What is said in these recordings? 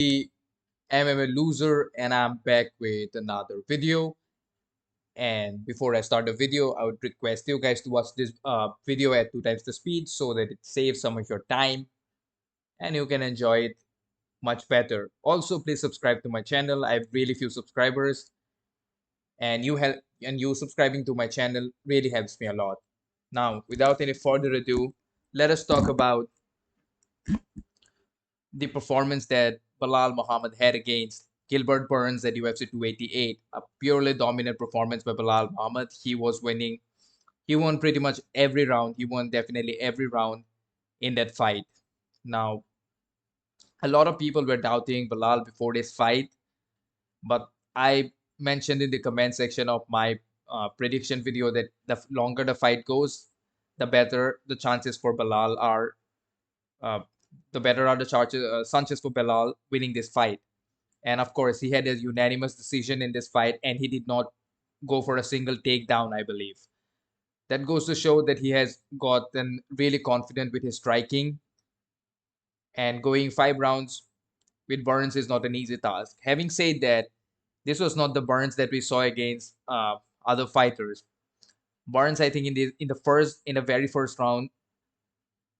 the MMA loser, and I'm back with another video. And before I start the video, I would request you guys to watch this video at 2 times the speed so that it saves some of your time and you can enjoy it much better. Also, please subscribe to my channel. I have really few subscribers, and you subscribing to my channel really helps me a lot. Now, without any further ado, let us talk about the performance that Bellal Muhammad had against Gilbert Burns at UFC 288. A purely dominant performance by Bellal Muhammad. He was winning. He won pretty much every round. He won definitely every round in that fight. Now, a lot of people were doubting Bellal before this fight, but I mentioned in the comment section of my prediction video that the longer the fight goes, the better the chances for Bellal are. Uh, the better are the chances for Belal winning this fight. And of course, he had a unanimous decision in this fight, and he did not go for a single takedown, I believe. That goes to show that he has gotten really confident with his striking, and going 5 rounds with Burns is not an easy task. Having said that, this was not the Burns that we saw against other fighters. Burns, I think, in the very first round,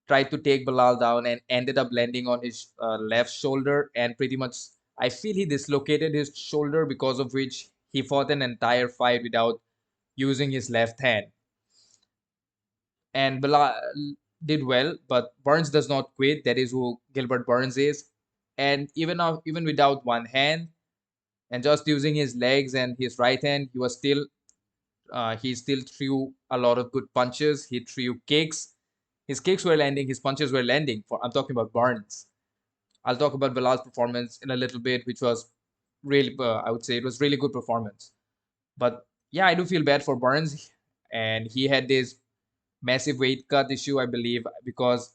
tried to take Belal down and ended up landing on his left shoulder, and pretty much I feel he dislocated his shoulder, because of which he fought an entire fight without using his left hand. And Belal did well, but Burns does not quit. That is who Gilbert Burns is. And even without one hand and just using his legs and his right hand, he still threw a lot of good punches. He threw kicks. His kicks were landing, his punches were landing. I'm talking about Burns. I'll talk about Belal's performance in a little bit, which was really, I would say, it was really good performance. But yeah, I do feel bad for Burns, and he had this massive weight cut issue, I believe, because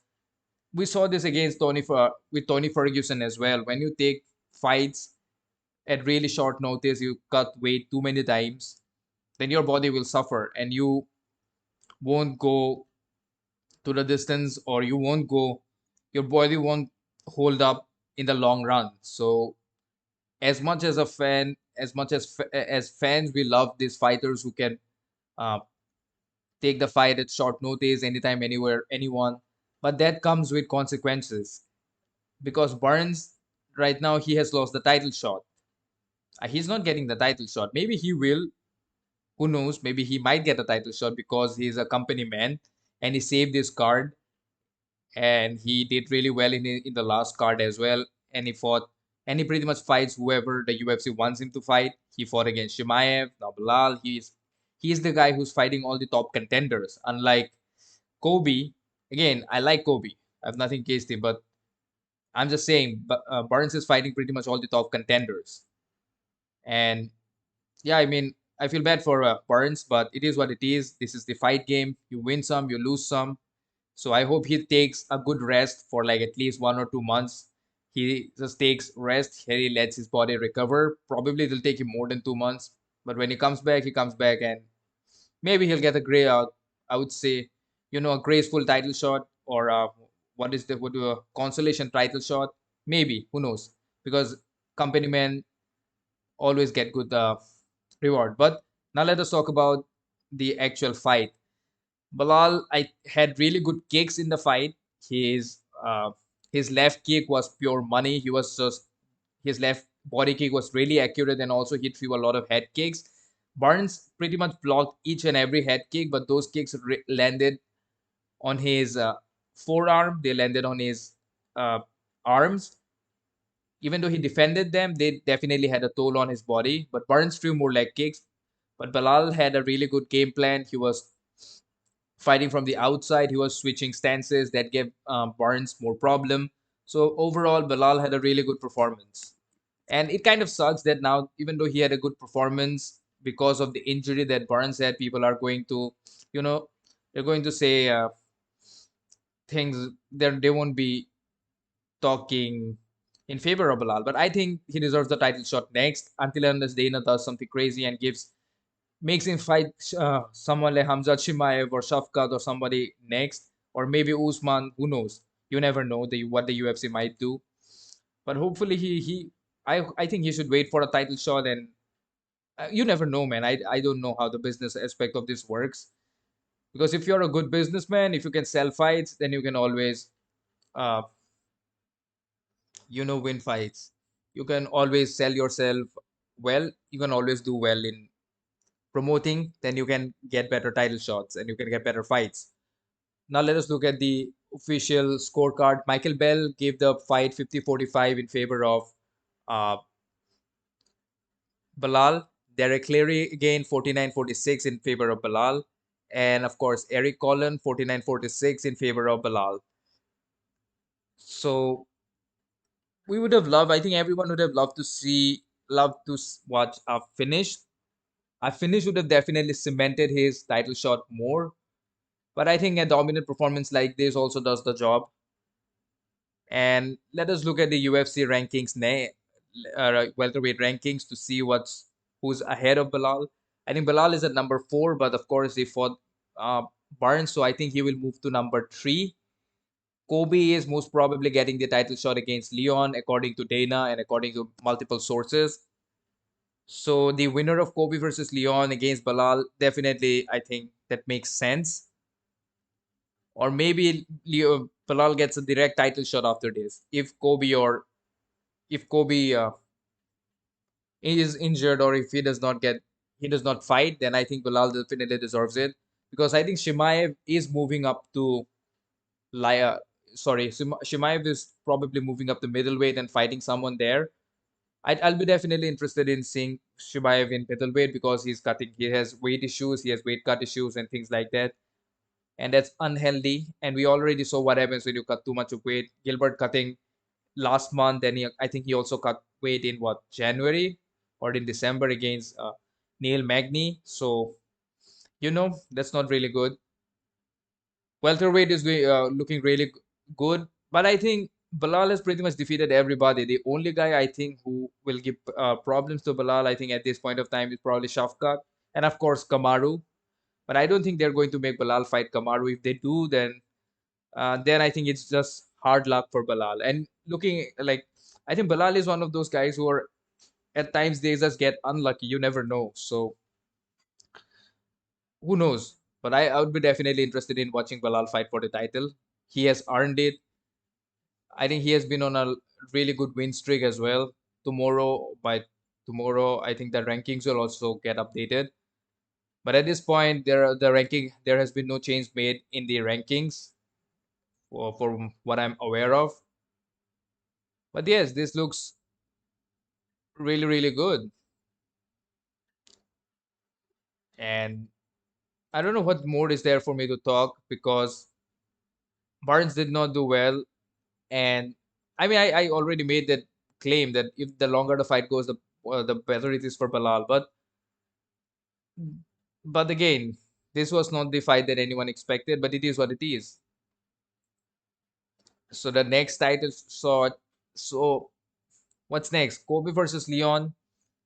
we saw this against with Tony Ferguson as well. When you take fights at really short notice, you cut weight too many times, then your body will suffer, and you won't go to the distance, or your body won't hold up in the long run. So as much as a fan, as fans, we love these fighters who can uh, take the fight at short notice, anytime, anywhere, anyone. But that comes with consequences, because Burns right now, he has lost the title shot. He's not getting the title shot. Maybe he will. Who knows? Maybe he might get a title shot because he's a company man and he saved his card, and he did really well in the last card as well. And he pretty much fights whoever the UFC wants him to fight. He fought against Shimaev, now Belal. He's the guy who's fighting all the top contenders. Unlike Kobe, again, I like Kobe. I have nothing against him, but I'm just saying, but Burns is fighting pretty much all the top contenders. And yeah, I mean, I feel bad for Burns, but it is what it is. This is the fight game. You win some, you lose some. So I hope he takes a good rest for like at least 1 or 2 months. He just takes rest. He lets his body recover. Probably it'll take him more than 2 months. But when he comes back, and maybe he'll get I would say, a graceful title shot, or what do a consolation title shot. Maybe, who knows? Because company men always get good reward. But now let us talk about the actual fight. Belal, I had really good kicks in the fight. His uh, his left kick was pure money. His left body kick was really accurate, and also he threw a lot of head kicks. Burns pretty much blocked each and every head kick, but those kicks landed on his forearm. They landed on his uh, arms. Even though he defended them, they definitely had a toll on his body. But Burns threw more leg kicks. But Belal had a really good game plan. He was fighting from the outside. He was switching stances that gave Burns more problem. So overall, Belal had a really good performance. And it kind of sucks that now, even though he had a good performance, because of the injury that Burns had, people are going to, you know, they're going to say things that they won't be talking in favor of Belal. But I think he deserves the title shot next, until unless Dana does something crazy and makes him fight someone like Hamzat Shimaev or Shafkat or somebody next, or maybe Usman. Who knows? You never know what the UFC might do. But hopefully I think he should wait for a title shot. And you never know, man. I don't know how the business aspect of this works, because if you're a good businessman, if you can sell fights, then you can always uh, win fights. You can always sell yourself well. You can always do well in promoting. Then you can get better title shots and you can get better fights. Now let us look at the official scorecard. Michael Bell gave the fight 50-45 in favor of uh, Belal. Derek Cleary again 49-46 in favor of Belal. And of course, Eric Collin 49-46 in favor of Belal. So we would have loved, I think everyone would have loved to watch a finish. A finish would have definitely cemented his title shot more. But I think a dominant performance like this also does the job. And let us look at the UFC rankings, welterweight rankings, to see who's ahead of Belal. I think Belal is at number 4, but of course he fought uh, Burns, so I think he will move to number 3. Kobe is most probably getting the title shot against Leon, according to Dana and according to multiple sources. So the winner of Kobe versus Leon against Belal, definitely, I think that makes sense. Or maybe Belal gets a direct title shot after this. If Kobe is injured, or if he does not fight, then I think Belal definitely deserves it, because I think Shimaev is moving up to Laya. Sorry, Shimaev is probably moving up to middleweight and fighting someone there. I'll be definitely interested in seeing Shimaev in middleweight, because he has weight issues, he has weight cut issues and things like that. And that's unhealthy. And we already saw what happens when you cut too much of weight. Gilbert cutting last month, and I think he also cut weight in what, January or in December against Neil Magny. So that's not really good. Welterweight is looking really good, but I think Belal has pretty much defeated everybody. The only guy I think who will give problems to Belal, I think at this point of time, is probably Shafkat, and of course Kamaru. But I don't think they're going to make Belal fight Kamaru. If they do, then I think it's just hard luck for Belal. And looking like, I think Belal is one of those guys who are, at times, they just get unlucky. You never know. So who knows? But I would be definitely interested in watching Belal fight for the title. He has earned it. I think he has been on a really good win streak as well. By tomorrow, I think the rankings will also get updated. But at this point, there has been no change made in the rankings for what I'm aware of. But yes, this looks really, really good. And I don't know what more is there for me to talk, because Barnes did not do well. And I mean, I already made that claim that if the longer the fight goes, the better it is for Belal. But again, this was not the fight that anyone expected, but it is what it is. So the next title shot. So what's next? Kobe versus Leon.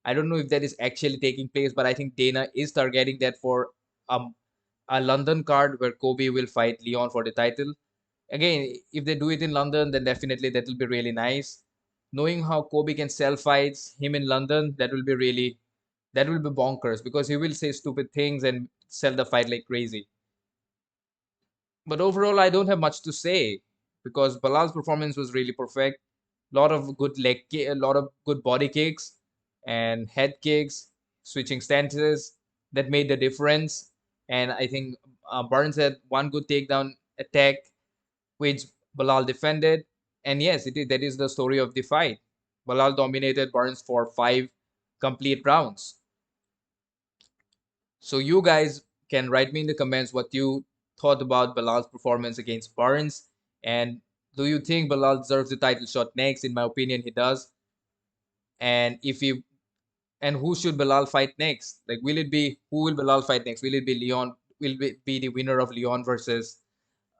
I don't know if that is actually taking place, but I think Dana is targeting that for um a London card where Kobe will fight Leon for the title. Again, if they do it in London, then definitely that will be really nice. Knowing how Kobe can sell fights, him in London, that will be bonkers, because he will say stupid things and sell the fight like crazy. But overall, I don't have much to say, because Balal's performance was really perfect. A lot of good body kicks and head kicks, switching stances that made the difference. And I think Burns had one good takedown attack, which Belal defended. And yes, that is the story of the fight. Belal dominated Burns for 5 complete rounds. So you guys can write me in the comments what you thought about Belal's performance against Burns. And do you think Belal deserves the title shot next? In my opinion, he does. And if he and who should Belal fight next? Like, who will Belal fight next? Will it be Leon? Be the winner of Leon versus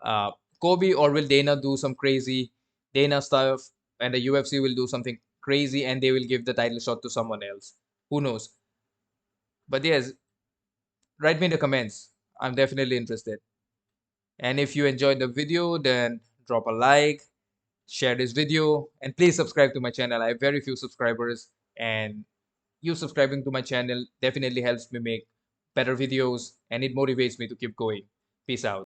uh, Kobe, or will Dana do some crazy Dana stuff, and the UFC will do something crazy and they will give the title shot to someone else? Who knows? But yes, write me in the comments. I'm definitely interested. And if you enjoyed the video, then drop a like, share this video, and please subscribe to my channel. I have very few subscribers, and you subscribing to my channel definitely helps me make better videos, and it motivates me to keep going. Peace out.